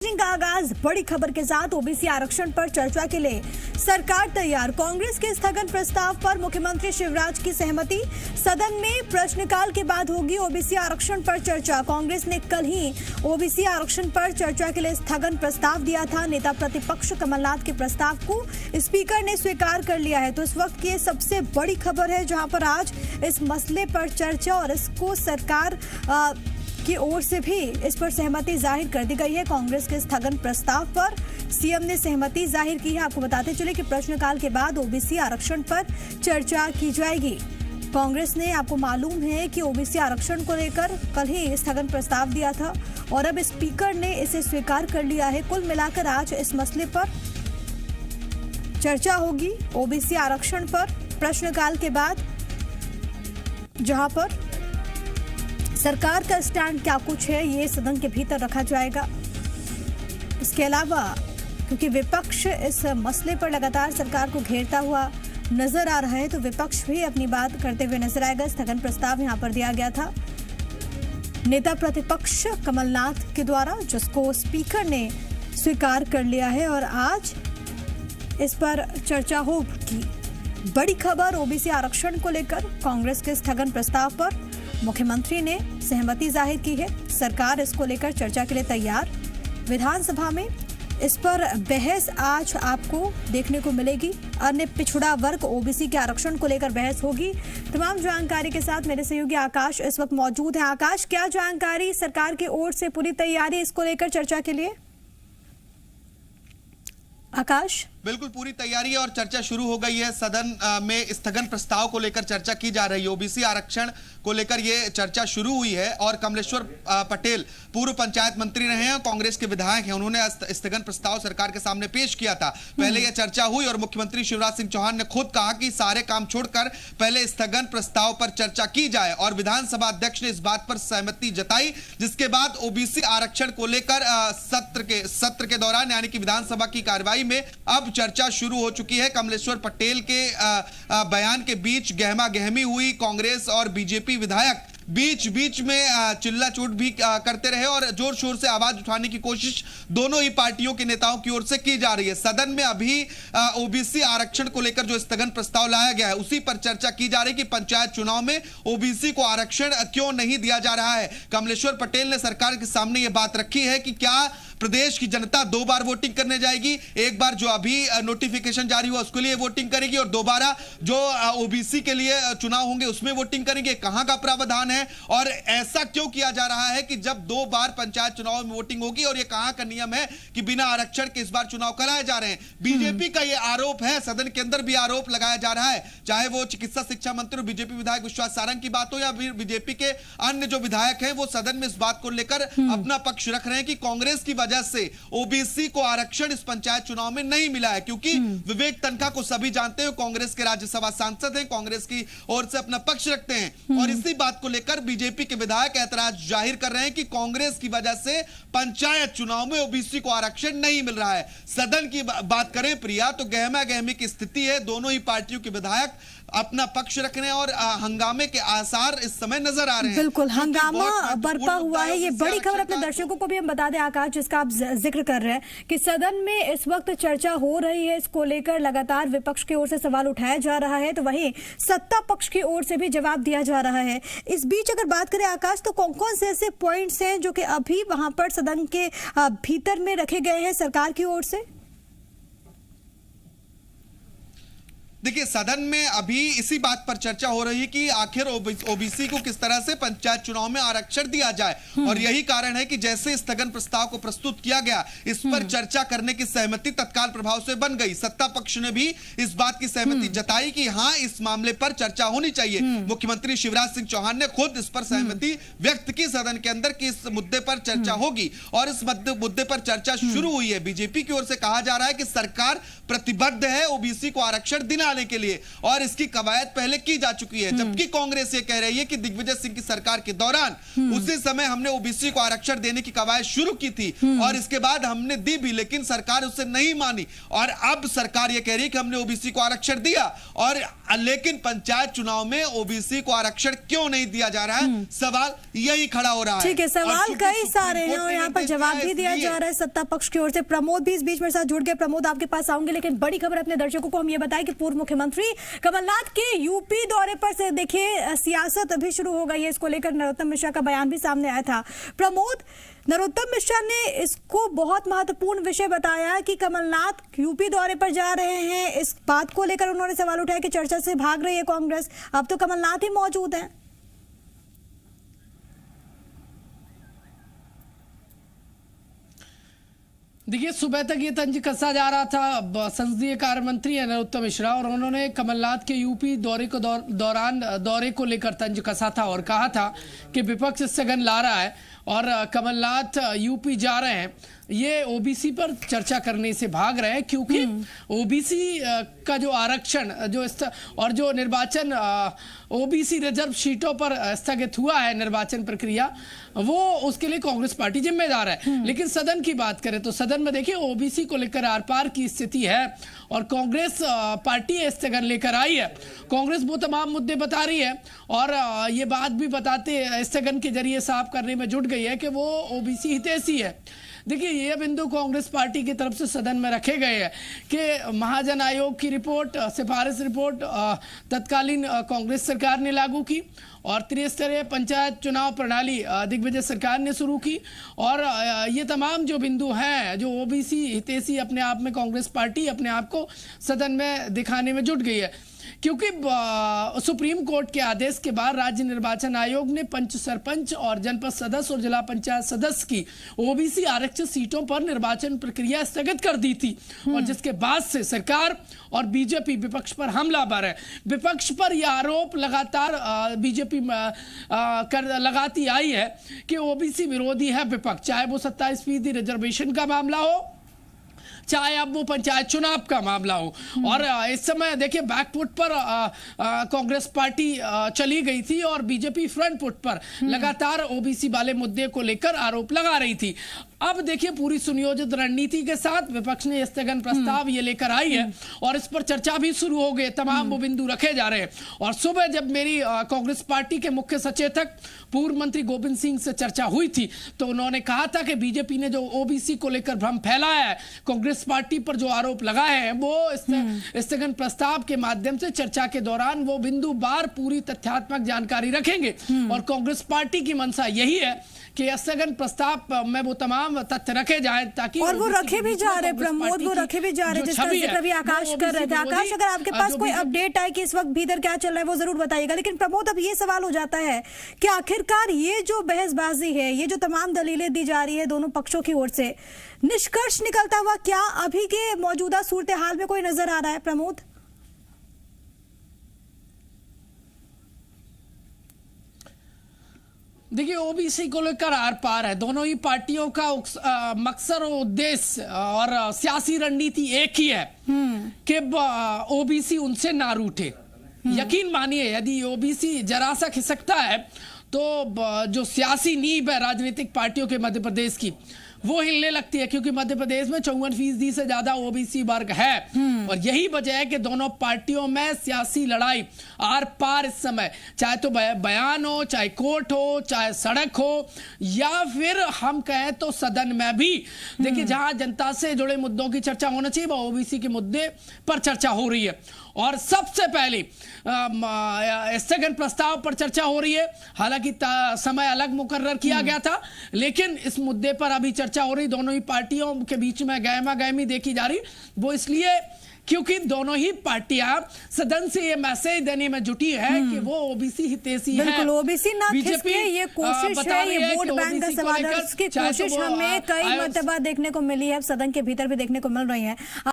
का आगाज बड़ी खबर के साथ ओबीसी आरक्षण पर चर्चा के लिए सरकार तैयार। कांग्रेस के स्थगन प्रस्ताव पर मुख्यमंत्री शिवराज की सहमति। सदन में प्रश्नकाल के बाद होगी ओबीसी आरक्षण पर चर्चा। कांग्रेस ने कल ही ओबीसी आरक्षण पर चर्चा के लिए स्थगन प्रस्ताव दिया था। नेता प्रतिपक्ष कमलनाथ के प्रस्ताव को स्पीकर ने स्वीकार कर लिया है। तो इस वक्त की सबसे बड़ी खबर है जहां पर आज इस मसले पर चर्चा और इसको सरकार की ओर से भी इस पर सहमति जाहिर कर दी गई है। कांग्रेस के स्थगन प्रस्ताव पर सीएम ने सहमति जाहिर की है। आपको बताते चले कि प्रश्नकाल के बाद ओबीसी आरक्षण पर चर्चा की जाएगी। कांग्रेस ने, आपको मालूम है कि ओबीसी आरक्षण को लेकर कल ही स्थगन प्रस्ताव दिया था और अब स्पीकर ने इसे स्वीकार कर लिया है। कुल मिलाकर आज इस मसले पर चर्चा होगी ओबीसी आरक्षण पर प्रश्नकाल के बाद, जहां पर सरकार का स्टैंड क्या कुछ है ये सदन के भीतर रखा जाएगा। इसके अलावा क्योंकि विपक्ष इस मसले पर लगातार सरकार को घेरता हुआ नजर आ रहा है, तो विपक्ष भी अपनी बात करते हुए नजर आएगा। स्थगन प्रस्ताव यहां पर दिया गया था नेता प्रतिपक्ष कमलनाथ के द्वारा, जिसको स्पीकर ने स्वीकार कर लिया है और आज इस पर चर्चा होगी। बड़ी खबर ओबीसी आरक्षण को लेकर कांग्रेस के स्थगन प्रस्ताव पर मुख्यमंत्री ने सहमति जाहिर की है। सरकार इसको लेकर चर्चा के लिए तैयार। विधानसभा में इस पर बहस आज आपको देखने को मिलेगी। अन्य पिछड़ा वर्ग ओबीसी के आरक्षण को लेकर बहस होगी। तमाम जानकारी के साथ मेरे सहयोगी आकाश इस वक्त मौजूद है। आकाश, क्या जानकारी सरकार की ओर से, पूरी तैयारी इसको लेकर चर्चा के लिए? आकाश, बिल्कुल पूरी तैयारी है और चर्चा शुरू हो गई है। सदन में स्थगन प्रस्ताव को लेकर चर्चा की जा रही है। ओबीसी आरक्षण को लेकर ये चर्चा शुरू हुई है और कमलेश्वर पटेल पूर्व पंचायत मंत्री रहे हैं, कांग्रेस के विधायक हैं। उन्होंने स्थगन प्रस्ताव सरकार के सामने पेश किया था। पहले यह चर्चा हुई और मुख्यमंत्री शिवराज सिंह चौहान ने खुद कहा कि सारे काम छोड़कर पहले स्थगन प्रस्ताव पर चर्चा की जाए और विधानसभा अध्यक्ष ने इस बात पर सहमति जताई, जिसके बाद ओबीसी आरक्षण को लेकर सत्र के दौरान यानी कि विधानसभा की कार्यवाही में अब चर्चा शुरू हो चुकी है। कमलेश्वर पटेल के बयान के बीच गहमा गहमी हुई। कांग्रेस और बीजेपी विधायक बीच में चिल्लाचूट भी करते रहे और जोर शोर से आवाज उठाने की कोशिश दोनों ही पार्टियों के नेताओं की ओर से की जा रही है। सदन में अभी ओबीसी आरक्षण को लेकर जो स्थगन प्रस्ताव लाया गया है उसी पर चर्चा की जा रही है कि पंचायत चुनाव में ओबीसी को आरक्षण क्यों नहीं दिया जा रहा है। कमलेश्वर पटेल ने सरकार के सामने यह बात रखी है कि क्या प्रदेश की जनता 2 बार वोटिंग करने जाएगी? एक बार जो अभी नोटिफिकेशन जारी हुआ उसके लिए वोटिंग करेगी और दोबारा जो ओबीसी के लिए चुनाव होंगे उसमें वोटिंग करेंगे? कहां का प्रावधान है और ऐसा क्यों किया जा रहा है कि जब 2 बार पंचायत चुनाव में वोटिंग होगी और यह कहां का नियम है कि बिना आरक्षण के इस बार चुनाव कराए जा रहे हैं? बीजेपी का यह आरोप है, सदन के अंदर भी आरोप लगाया जा रहा है, चाहे वो चिकित्सा शिक्षा मंत्री बीजेपी विधायक विश्वास सारंग की बात हो या बीजेपी के अन्य जो विधायक हैं, वो सदन में इस बात को लेकर अपना पक्ष रख रहे हैं कि कांग्रेस की वजह से ओबीसी को आरक्षण इस पंचायत चुनाव में नहीं मिला है। क्योंकि विवेक तन्खा को सभी जानते हैं, कांग्रेस के राज्यसभा सांसद हैं, कांग्रेस की ओर से अपना पक्ष रखते हैं और इसी बात को लेकर बीजेपी के विधायक ऐतराज जाहिर कर रहे हैं कि कांग्रेस की वजह से पंचायत चुनाव में ओबीसी को आरक्षण नहीं मिल रहा है। सदन की बात करें प्रिया, तो गहमा गहमी की स्थिति है। दोनों ही पार्टियों के विधायक अपना पक्ष रख रहे हैं और हंगामे के आसार इस समय नजर आ रहे हैं। बिल्कुल हंगामा बरपा हुआ है। ये बड़ी खबर अपने दर्शकों को भी हम बता दें आकाश, जिसका आप जिक्र कर रहे हैं कि सदन में इस वक्त चर्चा हो रही है। इसको लेकर लगातार विपक्ष की ओर से सवाल उठाया जा रहा है, तो वहीं सत्ता पक्ष की ओर से भी जवाब दिया जा रहा है। इस बीच अगर बात करें आकाश, तो कौन कौन से ऐसे पॉइंट्स हैं जो कि अभी वहां पर सदन के भीतर में रखे गए हैं सरकार की ओर से? देखिए, सदन में अभी इसी बात पर चर्चा हो रही है कि आखिर ओबीसी को किस तरह से पंचायत चुनाव में आरक्षण दिया जाए और यही कारण है कि जैसे स्थगन प्रस्ताव को प्रस्तुत किया गया, इस पर चर्चा करने की सहमति तत्काल प्रभाव से बन गई। सत्ता पक्ष ने भी इस बात की सहमति जताई कि हां, इस मामले पर चर्चा होनी चाहिए। मुख्यमंत्री शिवराज सिंह चौहान ने खुद इस पर सहमति व्यक्त की सदन के अंदर कि इस मुद्दे पर चर्चा होगी और इस मुद्दे पर चर्चा शुरू हुई है। बीजेपी की ओर से कहा जा रहा है कि सरकार प्रतिबद्ध है ओबीसी को आरक्षण दिलाने लाने के लिए, और इसकी कवायद पहले की जा चुकी है। जबकि कांग्रेस ये कह रही है कि दिग्विजय सिंह की सरकार के दौरान उसी समय हमने ओबीसी को आरक्षण देने की कवायद शुरू की थी और इसके बाद हमने दी भी, लेकिन सरकार उससे नहीं मानी। और अब सरकार ये कह रही है कि हमने ओबीसी को आरक्षण दिया, और लेकिन पंचायत चुनाव में ओबीसी को आरक्षण क्यों नहीं दिया जा रहा है, सवाल यही खड़ा हो रहा है। ठीक है, सवाल कई सारे हैं और यहाँ पर जवाब भी दिया जा रहा है सत्ता पक्ष की ओर से। प्रमोद भी इस बीच मेरे साथ जुड़ गए। प्रमोद, आपके पास आऊंगे, लेकिन बड़ी खबर अपने दर्शकों को हम ये बताएं कि पूर्व मुख्यमंत्री कमलनाथ के यूपी दौरे पर से देखिए सियासत अभी शुरू हो गई है। इसको लेकर नरोत्तम मिश्रा का बयान भी सामने आया था। प्रमोद, नरोत्तम मिश्रा ने इसको बहुत महत्वपूर्ण विषय बताया कि कमलनाथ यूपी दौरे पर जा रहे हैं। इस बात को लेकर उन्होंने सवाल उठाया कि चर्चा से भाग रही है कांग्रेस, अब तो कमलनाथ ही मौजूद हैं। देखिए, सुबह तक ये तंज कसा जा रहा था संसदीय कार्य मंत्री नरोत्तम मिश्रा, और उन्होंने कमलनाथ के यूपी दौरे को लेकर तंज कसा था और कहा था कि विपक्ष स्थगन ला रहा है और कमलनाथ यूपी जा रहे हैं, ये ओबीसी पर चर्चा करने से भाग रहे हैं, क्योंकि ओबीसी का जो आरक्षण और जो निर्वाचन ओबीसी रिजर्व सीटों पर स्थगित हुआ है निर्वाचन प्रक्रिया, वो उसके लिए कांग्रेस पार्टी जिम्मेदार है। लेकिन सदन की बात करें तो सदन में देखिए ओबीसी को लेकर आर पार की स्थिति है और कांग्रेस पार्टी स्थगन लेकर आई है। कांग्रेस वो तमाम मुद्दे बता रही है और ये बात भी बताते स्थगन के जरिए साफ करने में जुट गई है कि वो ओबीसी हितैषी है। देखिए, ये बिंदु कांग्रेस पार्टी की तरफ से सदन में रखे गए हैं कि महाजन आयोग की रिपोर्ट, सिफारिश रिपोर्ट तत्कालीन कांग्रेस सरकार ने लागू की और त्रिस्तरीय पंचायत चुनाव प्रणाली दिग्विजय सरकार ने शुरू की, और ये तमाम जो बिंदु हैं जो ओबीसी हितैषी अपने आप में कांग्रेस पार्टी अपने आप को सदन में दिखाने में जुट गई है। क्योंकि सुप्रीम कोर्ट के आदेश के बाद राज्य निर्वाचन आयोग ने पंच, सरपंच और जनपद सदस्य और जिला पंचायत सदस्य की ओबीसी आरक्षित सीटों पर निर्वाचन प्रक्रिया स्थगित कर दी थी, और जिसके बाद से सरकार और बीजेपी विपक्ष पर हमलावर है। विपक्ष पर यह आरोप लगातार बीजेपी लगाती आई है कि ओबीसी विरोधी है विपक्ष, चाहे वो 27% रिजर्वेशन का मामला हो, चाहे अब वो पंचायत चुनाव का मामला हो। और इस समय देखिए बैकफुट पर कांग्रेस पार्टी चली गई थी और बीजेपी फ्रंट फुट पर लगातार ओबीसी वाले मुद्दे को लेकर आरोप लगा रही थी। अब देखिए पूरी सुनियोजित रणनीति के साथ विपक्ष ने स्थगन प्रस्ताव ये लेकर आई है और इस पर चर्चा भी शुरू हो गई, तमाम वो बिंदु रखे जा रहे हैं। और सुबह जब मेरी कांग्रेस पार्टी के मुख्य सचेतक पूर्व मंत्री गोविंद सिंह से चर्चा हुई थी तो उन्होंने कहा था कि बीजेपी ने जो ओबीसी को लेकर भ्रम फैलाया है, कांग्रेस पार्टी पर जो आरोप लगाए हैं, वो स्थगन प्रस्ताव के माध्यम से चर्चा के दौरान वो बिंदु बार पूरी तथ्यात्मक जानकारी रखेंगे। और कांग्रेस पार्टी की मंशा यही है कि स्थगन प्रस्ताव में वो तमाम तथ्य रखे जाए ताकि, और वो रखे भी जा रहे प्रमोद, वो रखे भी जा रहे, जिस तरह से कभी आकाश कर रहे थे। आकाश, अगर आपके पास कोई अपडेट आए कि इस वक्त भीतर क्या चल रहा है वो जरूर बताइएगा। लेकिन प्रमोद, अब ये सवाल हो जाता है कि आखिरकार ये जो बहसबाजी है, ये जो तमाम दलीलें दी जा रही है दोनों पक्षों की ओर से, निष्कर्ष निकलता हुआ क्या अभी के मौजूदा सूरत हाल में कोई नजर आ रहा है प्रमोद? देखिए, ओबीसी को लेकर आर पार है, दोनों ही पार्टियों का मकसद और उद्देश्य और सियासी रणनीति एक ही है कि ओबीसी उनसे ना रूठे। यकीन मानिए, यदि ओबीसी जरा सा खिसकता है तो जो सियासी नींव है राजनीतिक पार्टियों के मध्य प्रदेश की, वो हिलने लगती है, क्योंकि मध्य प्रदेश में 54% से ज्यादा ओबीसी वर्ग है। और यही वजह है कि दोनों पार्टियों में सियासी लड़ाई आर पार इस समय, चाहे तो बयान हो, चाहे कोर्ट हो, चाहे सड़क हो, या फिर हम कहें तो सदन में भी। देखिए, जहां जनता से जुड़े मुद्दों की चर्चा होना चाहिए वह ओबीसी के मुद्दे पर चर्चा हो रही है। और सबसे पहले स्थगन प्रस्ताव पर चर्चा हो रही है। हालांकि समय अलग मुकर्रर किया गया था, लेकिन इस मुद्दे पर अभी चर्चा हो रही। दोनों ही पार्टियों के बीच में गहमा गहमी देखी जा रही, वो इसलिए क्योंकि दोनों ही पार्टियां सदन से ये मैसेज देने में जुटी है कि वो ओबीसी हितैषी है। बिल्कुल, ओबीसी ना खिसके, ये कोशिश है, ये वोट बैंक का सवाल है, उसकी कोशिश हमें कई मर्तबा देखने को मिली है, सदन के भीतर भी देखने को मिल रही है।